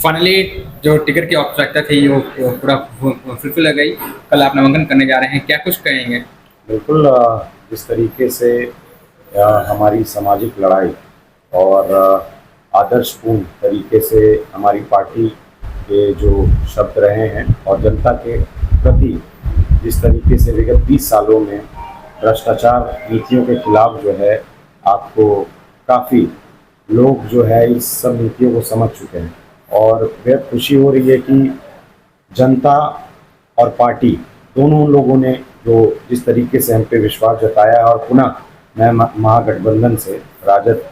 Finally जो ticket की आवश्यकता थी वो पूरा फुलफिल हो गई। कल आप नामांकन करने जा रहे हैं, क्या कुछ कहेंगे? बिल्कुल। जिस तरीके से हमारी सामाजिक लड़ाई और आदर्शपूर्ण तरीके से हमारी पार्टी के जो शब्द रहे हैं और जनता के प्रति जिस तरीके से विगत 20 सालों में भ्रष्टाचार नीतियों के खिलाफ जो है आपको काफ़ी लोग जो है इस सब नीतियों को समझ चुके हैं और बेहद खुशी हो रही है कि जनता और पार्टी दोनों लोगों ने जो जिस तरीके से हम पे विश्वास जताया है और पुनः मैं महागठबंधन से राजद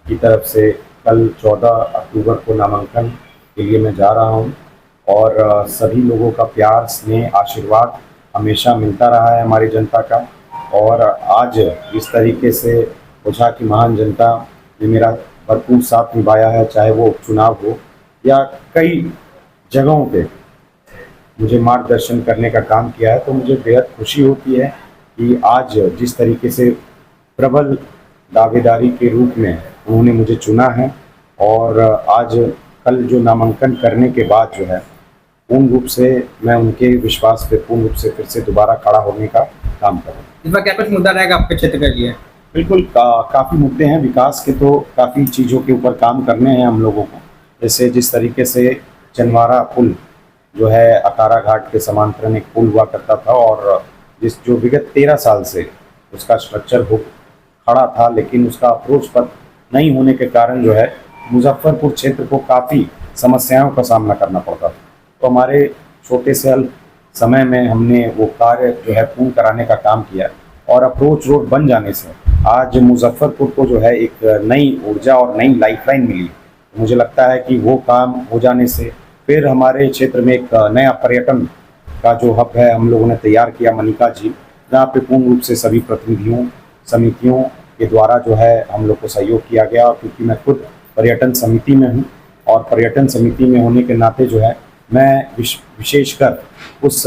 की तरफ से कल 14 अक्टूबर को नामांकन के लिए मैं जा रहा हूं और सभी लोगों का प्यार स्नेह आशीर्वाद हमेशा मिलता रहा है हमारी जनता का। और आज जिस तरीके से ओछा की महान जनता ने मेरा भरपूर साथ निभाया है, चाहे वो उपचुनाव हो या कई जगहों पे मुझे मार्गदर्शन करने का काम किया है, तो मुझे बेहद खुशी होती है कि आज जिस तरीके से प्रबल दावेदारी के रूप में उन्होंने मुझे चुना है और आज कल जो नामांकन करने के बाद जो है पूर्ण रूप से मैं उनके विश्वास पे पूर्ण रूप से फिर से दोबारा खड़ा होने का काम करूँ। इस बार क्या कुछ मुद्दा रहेगा आपके क्षेत्र के लिए? बिल्कुल काफ़ी मुद्दे हैं विकास के, तो काफ़ी चीज़ों के ऊपर काम करने हैं हम लोगों को। जैसे जिस तरीके से चंदवारा पुल जो है अकारा घाट के समांतरण एक पुल हुआ करता था और जिस जो विगत 13 साल से उसका स्ट्रक्चर हो खड़ा था, लेकिन उसका अप्रोच पथ नहीं होने के कारण जो है मुजफ्फरपुर क्षेत्र को काफ़ी समस्याओं का सामना करना पड़ता था। तो हमारे छोटे से समय में हमने वो कार्य जो है पूर्ण कराने का काम किया और अप्रोच रोड बन जाने से आज मुजफ्फरपुर को जो है एक नई ऊर्जा और नई लाइफलाइन मिली। मुझे लगता है कि वो काम हो जाने से फिर हमारे क्षेत्र में एक नया पर्यटन का जो हब है हम लोगों ने तैयार किया मनिका झील, जहाँ पे पूर्ण रूप से सभी प्रतिनिधियों समितियों के द्वारा जो है हम लोग को सहयोग किया गया। क्योंकि मैं खुद पर्यटन समिति में हूँ और पर्यटन समिति में होने के नाते जो है मैं विशेषकर उस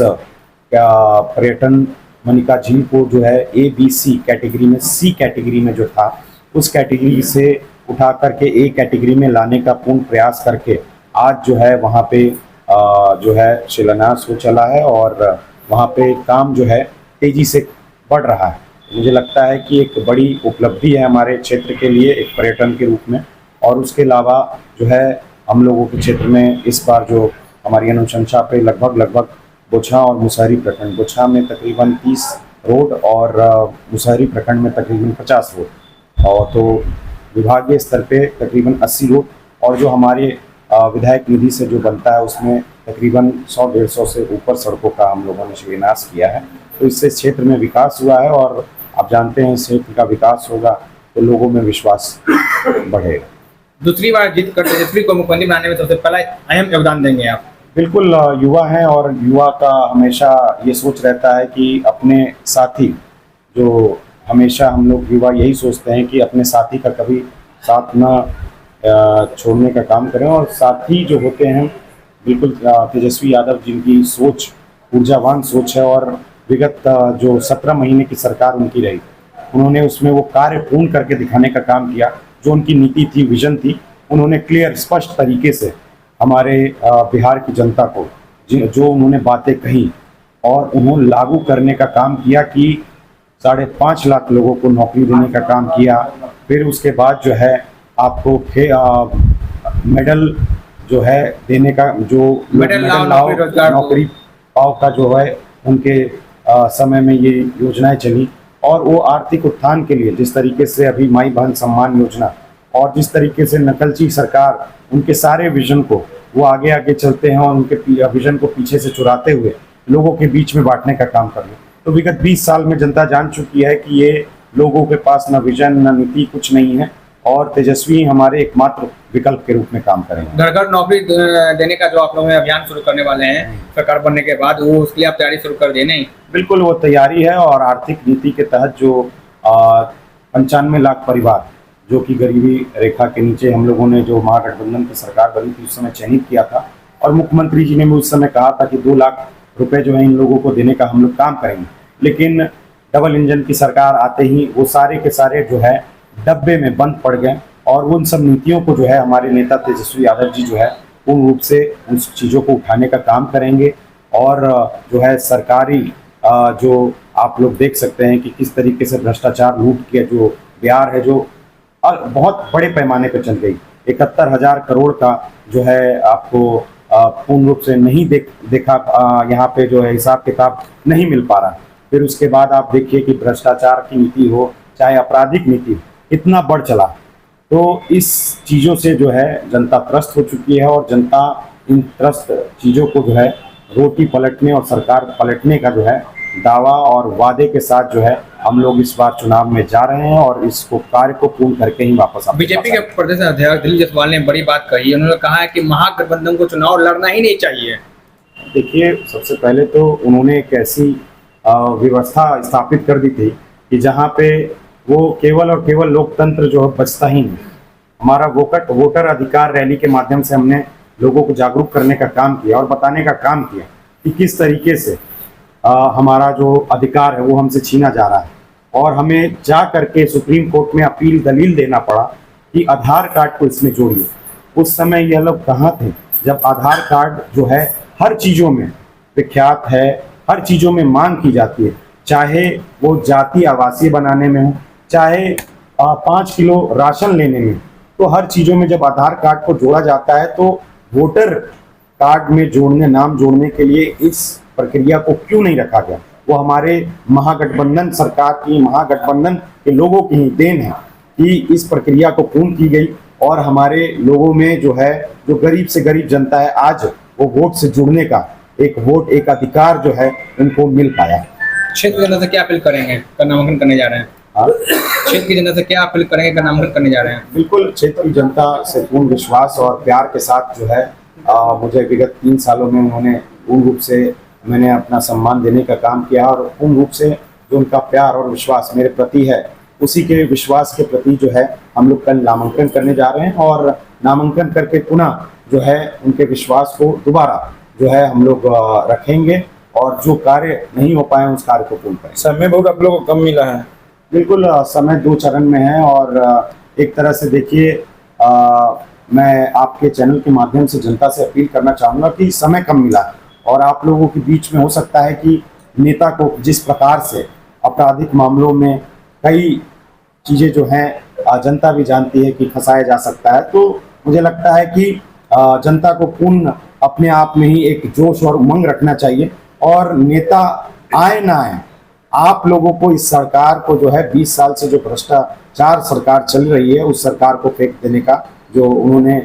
पर्यटन मनिका झील को जो है ABC कैटेगरी में C कैटेगरी में जो था उस कैटेगरी से उठा करके A कैटेगरी में लाने का पूर्ण प्रयास करके आज जो है वहाँ पे जो है शिलान्यास हो चला है और वहाँ पे काम जो है तेजी से बढ़ रहा है। मुझे लगता है कि एक बड़ी उपलब्धि है हमारे क्षेत्र के लिए एक पर्यटन के रूप में। और उसके अलावा जो है हम लोगों के क्षेत्र में इस बार जो हमारी अनुशंसा पे लगभग बोछा और मुसहरी प्रखंड, बोछा में तकरीबन 30 रोड और मुसहरी प्रखंड में तकरीबन 50 रोड और तो विभागीय स्तर पे तकरीबन 80 रोड और जो हमारे विधायक निधि से जो बनता है उसमें तकरीबन 100-150 से ऊपर सड़कों का हम लोगों ने शिलान्यास किया है। तो इससे क्षेत्र में विकास हुआ है और आप जानते हैं क्षेत्र का विकास होगा तो लोगों में विश्वास बढ़ेगा। दूसरी बार जीत कर तेजस्वी को मुख्यमंत्री बनाने में सबसे पहला अहम योगदान देंगे आप? बिल्कुल। युवा हैं और युवा का हमेशा ये सोच रहता है कि अपने साथी जो हमेशा हम लोग युवा यही सोचते हैं कि अपने साथी का कभी साथ ना छोड़ने का काम करें और साथी जो होते हैं बिल्कुल तेजस्वी यादव जिनकी सोच ऊर्जावान सोच है और विगत जो 17 महीने की सरकार उनकी रही उन्होंने उसमें वो कार्य पूर्ण करके दिखाने का काम किया। जो उनकी नीति थी विजन थी उन्होंने क्लियर स्पष्ट तरीके से हमारे बिहार की जनता को जो उन्होंने बातें कही और उन्होंने लागू करने का काम किया कि 5.5 लाख लोगों को नौकरी देने का काम किया। फिर उसके बाद जो है आपको मेडल जो है देने का जो मेडल नौकरी पाओ का जो है उनके समय में ये योजनाएं चली और वो आर्थिक उत्थान के लिए जिस तरीके से अभी माई बहन सम्मान योजना और जिस तरीके से नकलची सरकार उनके सारे विजन को वो आगे चलते हैं और उनके विजन को पीछे से चुराते हुए लोगों के बीच में बांटने का काम कर रहे हैं। तो विगत 20 साल में जनता जान चुकी है कि ये लोगों के पास न विजन न नीति कुछ नहीं है और तेजस्वी हमारे एकमात्र विकल्प के रूप में काम करेंगे। घर घर नौकरी देने का जो आप लोग अभियान शुरू करने वाले हैं सरकार बनने के बाद, वो उसके लिए आप तैयारी शुरू कर देने? बिल्कुल वो तैयारी है और आर्थिक नीति के तहत जो 95 लाख परिवार जो कि गरीबी रेखा के नीचे हम लोगों ने जो महागठबंधन की सरकार बनी थी उस समय चयनित किया था और मुख्यमंत्री जी ने भी उस समय कहा था कि 2 लाख रुपए जो है इन लोगों को देने का हम लोग काम करेंगे। लेकिन डबल इंजन की सरकार आते ही वो सारे के सारे जो है डब्बे में बंद पड़ गए और उन सब नीतियों को जो है हमारे नेता तेजस्वी यादव जी जो है पूर्ण रूप से उन चीज़ों को उठाने का काम करेंगे। और जो है सरकारी जो आप लोग देख सकते हैं कि किस तरीके से भ्रष्टाचार लूट के जो बिहार है, जो बहुत बड़े पैमाने पर चल गई, 71,000 करोड़ का जो है आपको पूर्ण रूप से नहीं देखा, यहाँ पे जो है हिसाब किताब नहीं मिल पा रहा। फिर उसके बाद आप देखिए कि भ्रष्टाचार की नीति हो चाहे आपराधिक नीति इतना बढ़ चला। तो इस चीज़ों से जो है जनता त्रस्त हो चुकी है, और जनता इन त्रस्त चीज़ों को जो है रोटी पलटने और सरकार पलटने का जो है दावा और वादे के साथ जो है हम लोग इस बार चुनाव में जा रहे हैं, और इसको कार्य को पूर्ण करके ही वापस आ। बीजेपी के प्रदेश अध्यक्ष दिलीप जायसवाल ने बड़ी बात कही। उन्होंने कहा है कि महागठबंधन को चुनाव लड़ना ही नहीं चाहिए। देखिए, सबसे पहले तो उन्होंने एक ऐसी व्यवस्था स्थापित कर दी थी कि जहाँ पे वो केवल और केवल लोकतंत्र जो है बचता ही नहीं। हमारा वोटर अधिकार रैली के माध्यम से हमने लोगों को जागरूक करने का काम किया और बताने का काम किया कि किस तरीके से हमारा जो अधिकार है वो हमसे छीना जा रहा है, और हमें जा करके सुप्रीम कोर्ट में अपील दलील देना पड़ा कि आधार कार्ड को इसमें जोड़िए। उस समय ये लोग कहाँ थे जब आधार कार्ड जो है हर चीज़ों में विख्यात है, हर चीज़ों में मांग की जाती है, चाहे वो जाति आवासीय बनाने में हो, चाहे 5 किलो राशन लेने में। तो हर चीज़ों में जब आधार कार्ड को जोड़ा जाता है तो वोटर कार्ड में जोड़ने, नाम जोड़ने के लिए इस प्रक्रिया को क्यों नहीं रखा गया? वो हमारे महागठबंधन सरकार की, महागठबंधन के लोगों की ही देन है कि इस प्रक्रिया को पूर्ण की गई, और हमारे लोगों में जो है, जो गरीब से गरीब जनता है, आज वो वोट से जुड़ने का एक अधिकार जो है उनको मिल पाया। क्षेत्र की जनता से क्या अपील करेंगे का नामांकन करने जा रहे हैं? क्षेत्र की जनता से क्या अपील करेंगे का नामांकन करने जा रहे हैं? बिल्कुल, क्षेत्र की जनता से पूर्ण विश्वास और प्यार के साथ जो है मुझे विगत 3 सालों में उन्होंने पूर्ण रूप से, मैंने अपना सम्मान देने का काम किया, और पूर्ण रूप से जो उनका प्यार और विश्वास मेरे प्रति है, उसी के विश्वास के प्रति जो है हम लोग कल नामांकन करने जा रहे हैं, और नामांकन करके पुनः जो है उनके विश्वास को दोबारा जो है हम लोग रखेंगे, और जो कार्य नहीं हो पाए उस कार्य को पूर्ण करेंगे। समय बहुत आप लोगों को कम मिला है। बिल्कुल, समय 2 चरण में है, और एक तरह से देखिए, मैं आपके चैनल के माध्यम से जनता से अपील करना चाहूँगा कि समय कम मिला है, और आप लोगों के बीच में हो सकता है कि नेता को जिस प्रकार से आपराधिक मामलों में कई चीज़ें जो हैं जनता भी जानती है कि फंसाया जा सकता है। तो मुझे लगता है कि जनता को पूर्ण अपने आप में ही एक जोश और उमंग रखना चाहिए, और नेता आए ना आए, आप लोगों को इस सरकार को जो है 20 साल से जो भ्रष्टाचार सरकार चल रही है उस सरकार को फेंक देने का जो उन्होंने